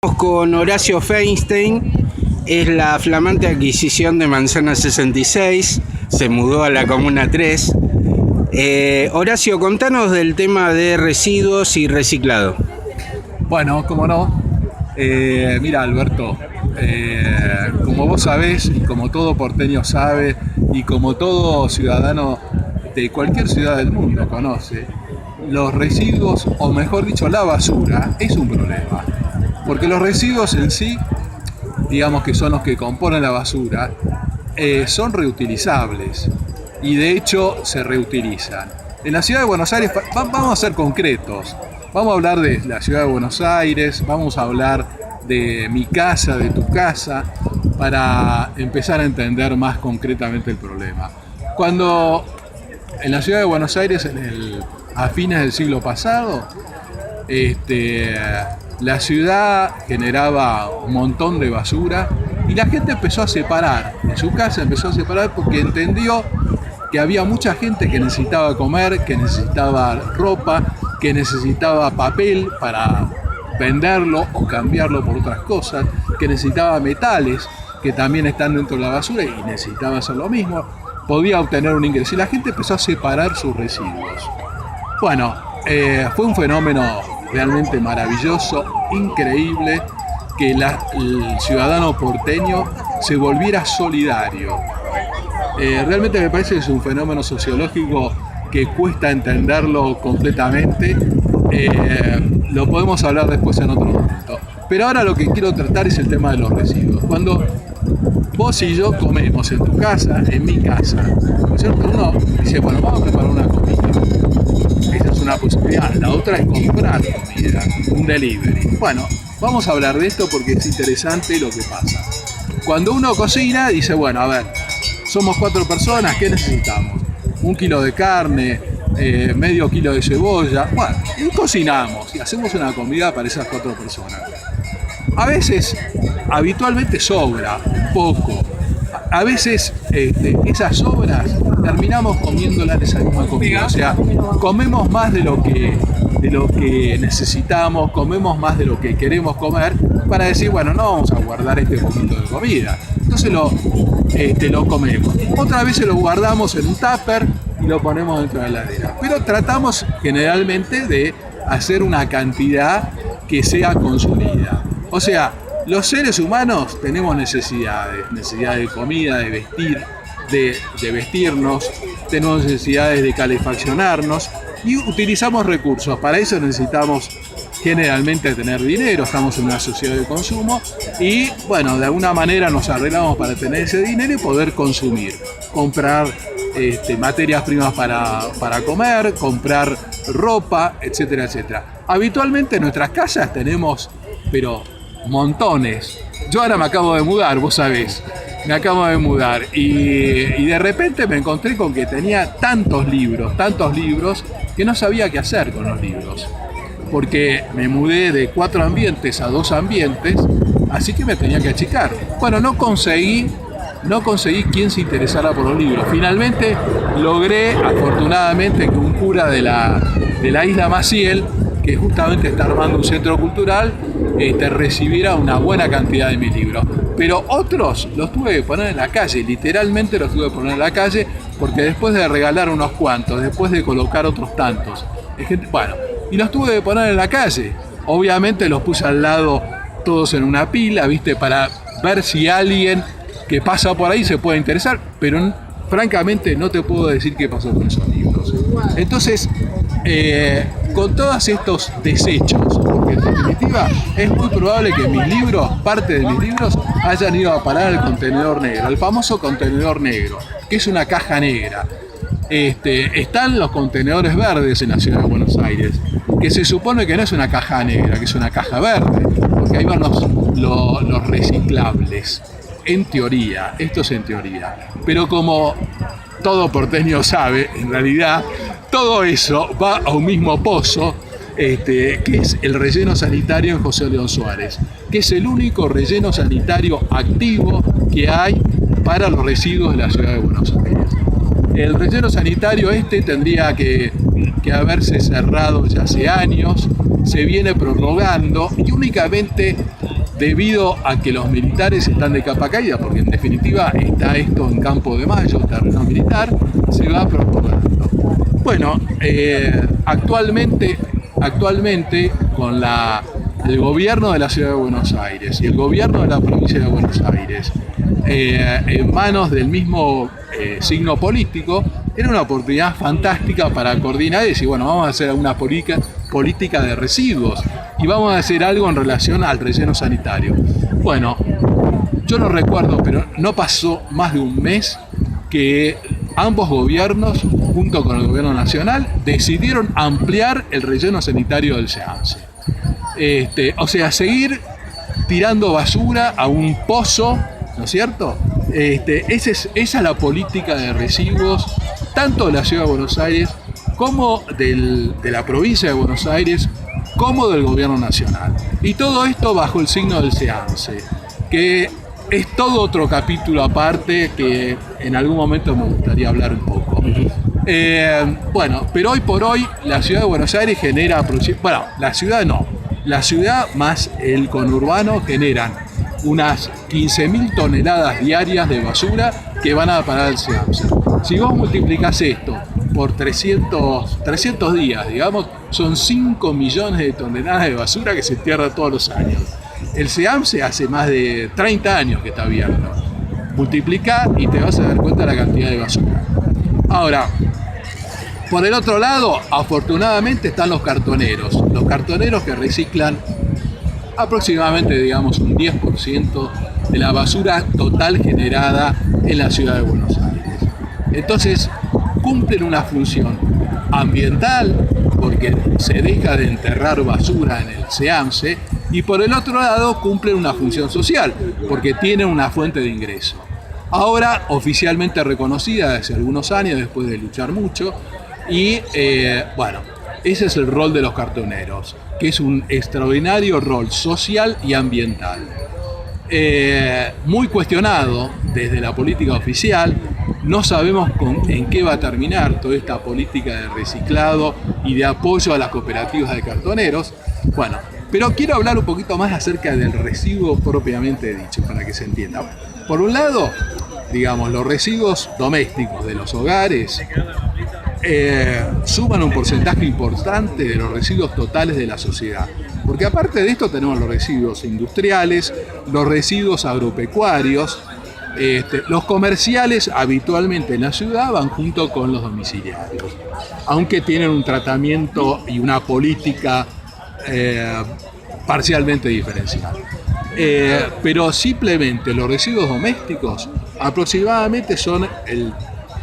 Con Horacio Feinstein, es la flamante adquisición de Manzana 66, se mudó a la Comuna 3. Horacio, contanos del tema de residuos y reciclado. Bueno, cómo no. Mira, Alberto, como vos sabés, y como todo porteño sabe, y como todo ciudadano de cualquier ciudad del mundo conoce, los residuos, o mejor dicho, la basura, es un problema. Porque los residuos en sí, digamos que son los que componen la basura, son reutilizables y de hecho se reutilizan. En la ciudad de Buenos Aires, vamos a ser concretos, vamos a hablar de la ciudad de Buenos Aires, vamos a hablar de mi casa, de tu casa, para empezar a entender más concretamente el problema. Cuando en la ciudad de Buenos Aires, a fines del siglo pasado, la ciudad generaba un montón de basura y la gente empezó a separar, en su casa empezó a separar porque entendió que había mucha gente que necesitaba comer, que necesitaba ropa, que necesitaba papel para venderlo o cambiarlo por otras cosas, que necesitaba metales que también están dentro de la basura y necesitaba hacer lo mismo, podía obtener un ingreso y la gente empezó a separar sus residuos. Bueno, fue un fenómeno realmente maravilloso, increíble, que el ciudadano porteño se volviera solidario. Realmente me parece que es un fenómeno sociológico que cuesta entenderlo completamente. Lo podemos hablar después en otro momento. Pero ahora lo que quiero tratar es el tema de los residuos. Cuando vos y yo comemos en tu casa, en mi casa, uno dice, bueno, vamos a preparar una comida. Esa es una posibilidad. La otra es comprar comida, un delivery. Bueno, vamos a hablar de esto porque es interesante lo que pasa. Cuando uno cocina, dice, bueno, a ver, somos 4 personas, ¿qué necesitamos? 1 kilo de carne, medio kilo de cebolla. Bueno, y cocinamos y hacemos una comida para esas 4 personas. A veces, habitualmente sobra un poco. A veces esas sobras terminamos comiéndolas de esa misma comida, o sea, comemos más de lo que necesitamos, comemos más de lo que queremos comer para decir, bueno, no vamos a guardar este poquito de comida, entonces lo comemos. Otras veces lo guardamos en un tupper y lo ponemos dentro de la heladera, pero tratamos generalmente de hacer una cantidad que sea consumida, o sea, los seres humanos tenemos necesidades de comida, de vestir, de vestirnos, tenemos necesidades de calefaccionarnos y utilizamos recursos. Para eso necesitamos generalmente tener dinero, estamos en una sociedad de consumo y bueno, de alguna manera nos arreglamos para tener ese dinero y poder consumir, comprar materias primas para comer, comprar ropa, etcétera, etcétera. Habitualmente en nuestras casas tenemos, pero montones. Yo ahora me acabo de mudar, vos sabés, me acabo de mudar y de repente me encontré con que tenía tantos libros, que no sabía qué hacer con los libros. Porque me mudé de 4 ambientes a 2 ambientes, así que me tenía que achicar. Bueno, no conseguí quien se interesara por los libros. Finalmente logré, afortunadamente, que un cura de la isla Maciel, que justamente está armando un centro cultural, recibiera una buena cantidad de mis libros. Pero otros los tuve que poner en la calle, literalmente los tuve que poner en la calle, porque después de regalar unos cuantos, después de colocar otros tantos, y los tuve que poner en la calle. Obviamente los puse al lado todos en una pila, ¿viste? Para ver si alguien que pasa por ahí se puede interesar, pero francamente no te puedo decir qué pasó con esos libros. Entonces, con todos estos desechos, porque en definitiva es muy probable que parte de mis libros hayan ido a parar al contenedor negro, el famoso contenedor negro, que es una caja negra. Están los contenedores verdes en la ciudad de Buenos Aires, que se supone que no es una caja negra, que es una caja verde, porque ahí van los reciclables. En teoría, esto es en teoría, pero como todo porteño sabe, en realidad todo eso va a un mismo pozo, que es el relleno sanitario en José León Suárez, que es el único relleno sanitario activo que hay para los residuos de la ciudad de Buenos Aires. El relleno sanitario tendría que haberse cerrado ya hace años, se viene prorrogando y únicamente debido a que los militares están de capa caída, porque en definitiva está esto en Campo de Mayo, terreno militar, se va prorrogando. Bueno, actualmente con el gobierno de la Ciudad de Buenos Aires y el gobierno de la provincia de Buenos Aires en manos del mismo signo político, era una oportunidad fantástica para coordinar y decir, bueno, vamos a hacer una política de residuos y vamos a hacer algo en relación al relleno sanitario. Bueno, yo no recuerdo, pero no pasó más de un mes que ambos gobiernos, junto con el gobierno nacional, decidieron ampliar el relleno sanitario del SEAMSE. O sea, seguir tirando basura a un pozo, ¿no es cierto? Esa es la política de residuos, tanto de la Ciudad de Buenos Aires, como de la provincia de Buenos Aires, como del gobierno nacional. Y todo esto bajo el signo del SEAMSE, que es todo otro capítulo aparte que en algún momento me gustaría hablar un poco. Bueno, pero hoy por hoy la Ciudad de Buenos Aires genera, bueno, la ciudad más el conurbano generan unas 15.000 toneladas diarias de basura que van a parar al SEAMSE. Si vos multiplicás esto por 300 días, digamos, son 5 millones de toneladas de basura que se entierra todos los años. El SEAMSE hace más de 30 años que está abierto. Multiplicá y te vas a dar cuenta de la cantidad de basura. Ahora, por el otro lado, afortunadamente están los cartoneros que reciclan aproximadamente, digamos, un 10% de la basura total generada en la Ciudad de Buenos Aires. Entonces, cumplen una función ambiental, porque se deja de enterrar basura en el SEAMSE, y por el otro lado cumplen una función social, porque tienen una fuente de ingreso. Ahora oficialmente reconocida desde algunos años, después de luchar mucho, y bueno, ese es el rol de los cartoneros, que es un extraordinario rol social y ambiental. Muy cuestionado desde la política oficial, no sabemos en qué va a terminar toda esta política de reciclado y de apoyo a las cooperativas de cartoneros. Bueno, pero quiero hablar un poquito más acerca del residuo propiamente dicho, para que se entienda. Por un lado, digamos, los residuos domésticos de los hogares suman un porcentaje importante de los residuos totales de la sociedad. Porque aparte de esto tenemos los residuos industriales, los residuos agropecuarios, los comerciales habitualmente en la ciudad van junto con los domiciliarios, aunque tienen un tratamiento y una política parcialmente diferenciada. Pero simplemente los residuos domésticos aproximadamente son el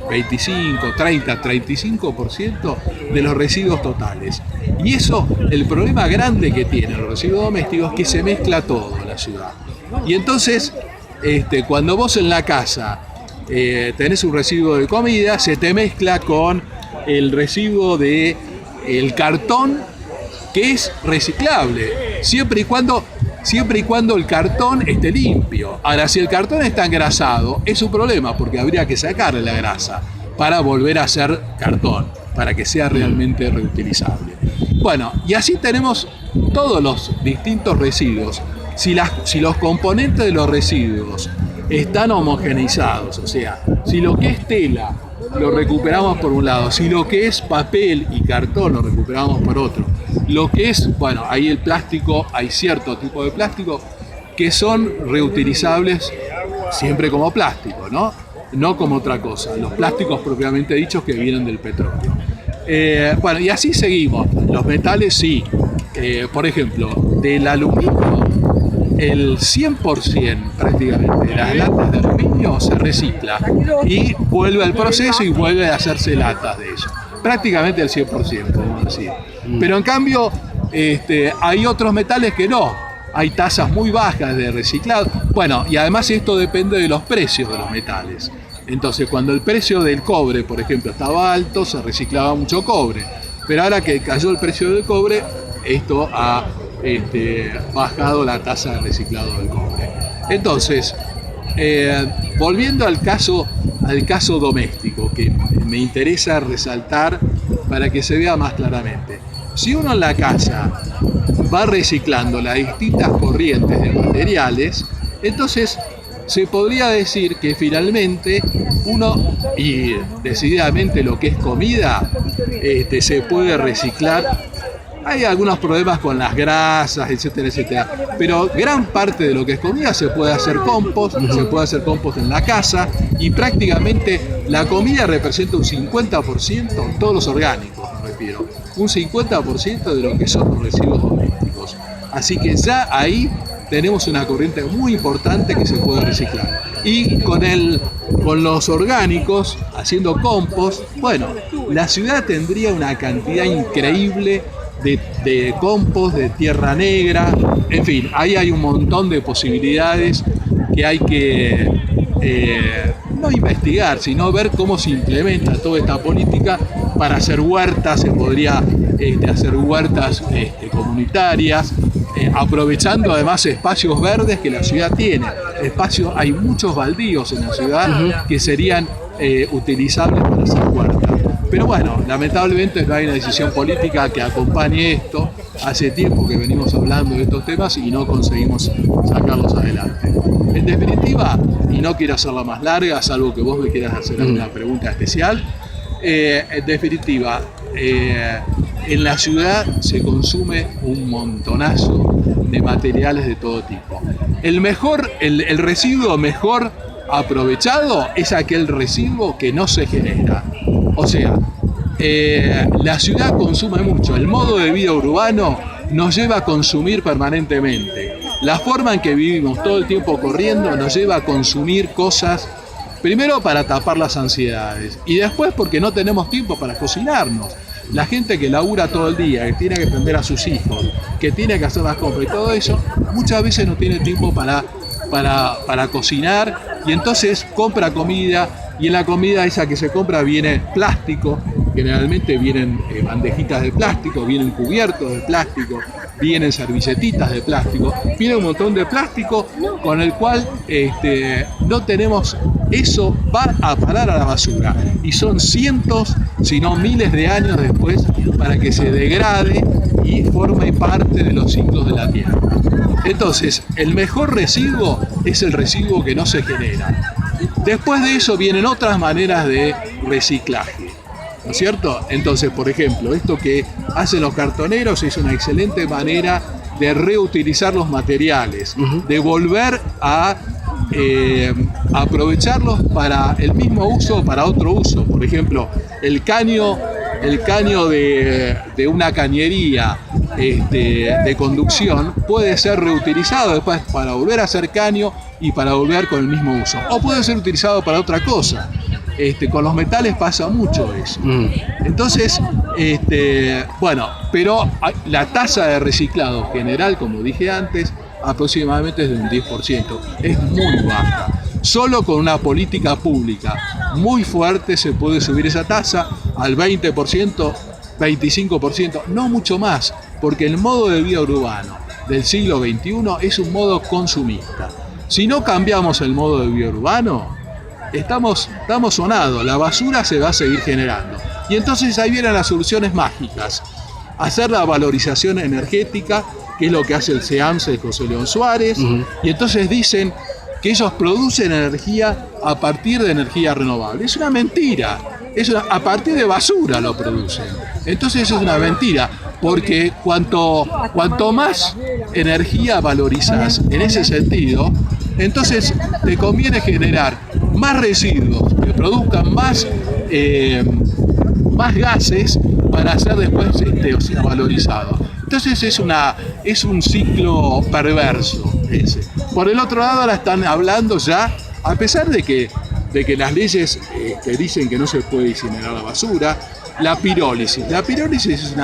25, 30, 35% de los residuos totales. Y eso, el problema grande que tienen los residuos domésticos es que se mezcla todo en la ciudad. Y entonces, cuando vos en la casa tenés un residuo de comida, se te mezcla con el residuo de el cartón, que es reciclable, siempre y cuando el cartón esté limpio. Ahora, si el cartón está engrasado, es un problema, porque habría que sacarle la grasa para volver a hacer cartón, para que sea realmente reutilizable. Bueno, y así tenemos todos los distintos residuos. Si los componentes de los residuos están homogeneizados, o sea, si lo que es tela lo recuperamos por un lado, si lo que es papel y cartón lo recuperamos por otro, lo que es, bueno, ahí el plástico, hay cierto tipo de plástico que son reutilizables siempre como plástico, ¿no? No como otra cosa, los plásticos propiamente dichos que vienen del petróleo. Bueno, y así seguimos. Los metales sí, por ejemplo, del aluminio, el 100% prácticamente de las latas de aluminio se recicla y vuelve al proceso y vuelve a hacerse latas de ello. Prácticamente el 100%, podemos decir. Pero en cambio, hay otros metales que no. Hay tasas muy bajas de reciclado. Bueno, y además esto depende de los precios de los metales. Entonces, cuando el precio del cobre, por ejemplo, estaba alto, se reciclaba mucho cobre. Pero ahora que cayó el precio del cobre, esto ha bajado la tasa de reciclado del cobre. Entonces, volviendo al caso doméstico, que me interesa resaltar para que se vea más claramente. si uno en la casa va reciclando las distintas corrientes de materiales, entonces se podría decir que finalmente uno, y decididamente lo que es comida, se puede reciclar. Hay algunos problemas con las grasas, etcétera, etcétera. Pero gran parte de lo que es comida se puede hacer compost, se puede hacer compost en la casa, y prácticamente la comida representa un 50%, todos los orgánicos me refiero, un 50% de lo que son los residuos domésticos. Así que ya ahí tenemos una corriente muy importante que se puede reciclar. Y con los orgánicos, haciendo compost, bueno, la ciudad tendría una cantidad increíble de compost, de tierra negra, en fin, ahí hay un montón de posibilidades que hay que no investigar, sino ver cómo se implementa toda esta política para hacer huertas. Se podría hacer huertas comunitarias, aprovechando además espacios verdes que la ciudad tiene. Hay muchos baldíos en la ciudad que serían utilizables para hacer huertas. Pero bueno, lamentablemente no hay una decisión política que acompañe esto. Hace tiempo que venimos hablando de estos temas y no conseguimos sacarlos adelante. En definitiva, y no quiero hacerla más larga, salvo que vos me quieras hacer alguna pregunta especial, en definitiva, en la ciudad se consume un montonazo de materiales de todo tipo. El residuo mejor aprovechado es aquel residuo que no se genera. O sea, la ciudad consume mucho. El modo de vida urbano nos lleva a consumir permanentemente. La forma en que vivimos todo el tiempo corriendo nos lleva a consumir cosas, primero para tapar las ansiedades y después porque no tenemos tiempo para cocinarnos. La gente que labura todo el día, que tiene que atender a sus hijos, que tiene que hacer las compras y todo eso, muchas veces no tiene tiempo para cocinar, y entonces compra comida, y en la comida esa que se compra viene plástico, generalmente vienen bandejitas de plástico, vienen cubiertos de plástico, vienen servilletitas de plástico, viene un montón de plástico con el cual no tenemos, eso va a parar a la basura, y son cientos, si no miles de años después para que se degrade y forme parte de los ciclos de la Tierra. Entonces, el mejor residuo es el residuo que no se genera. Después de eso vienen otras maneras de reciclaje, ¿no es cierto? Entonces, por ejemplo, esto que hacen los cartoneros es una excelente manera de reutilizar los materiales, de volver a aprovecharlos para el mismo uso o para otro uso. Por ejemplo, el caño de una cañería de conducción puede ser reutilizado después para volver a hacer caño y para volver con el mismo uso. O puede ser utilizado para otra cosa. Con los metales pasa mucho eso. Entonces, bueno, pero la tasa de reciclado general, como dije antes, aproximadamente es de un 10%. Es muy baja. Solo con una política pública muy fuerte se puede subir esa tasa al 20%, 25%, no mucho más, porque el modo de vida urbano del siglo XXI es un modo consumista. Si no cambiamos el modo de vida urbano, estamos sonados, la basura se va a seguir generando. Y entonces ahí vienen las soluciones mágicas. Hacer la valorización energética, que es lo que hace el CEAMSE de José León Suárez, y entonces dicen que ellos producen energía a partir de energía renovable. Es una mentira, a partir de basura lo producen. Entonces eso es una mentira, porque cuanto más energía valorizas en ese sentido, entonces te conviene generar más residuos que produzcan más gases para ser después valorizado. Entonces es un ciclo perverso ese. Por el otro lado, ahora están hablando ya, a pesar de que las leyes que dicen que no se puede incinerar la basura, la pirólisis. La pirólisis es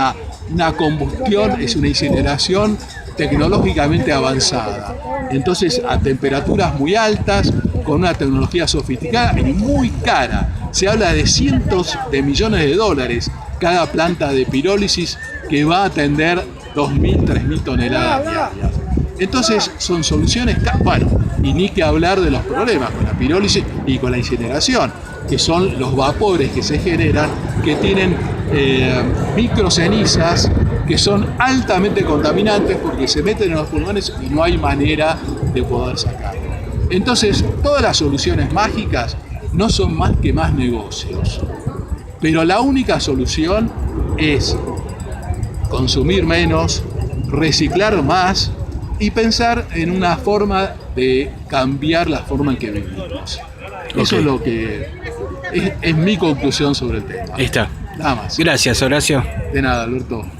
una combustión, es una incineración tecnológicamente avanzada. Entonces, a temperaturas muy altas, con una tecnología sofisticada y muy cara. Se habla de cientos de millones de dólares cada planta de pirólisis que va a atender 2.000, 3.000 toneladas diarias. Entonces son soluciones, bueno, y ni que hablar de los problemas con la pirólisis y con la incineración, que son los vapores que se generan, que tienen microcenizas que son altamente contaminantes porque se meten en los pulmones y no hay manera de poder sacarlo. Entonces, todas las soluciones mágicas no son más que más negocios. Pero la única solución es consumir menos, reciclar más y pensar en una forma de cambiar la forma en que vivimos. Eso es lo que es mi conclusión sobre el tema. Está. Nada más. Gracias, Horacio. De nada, Alberto.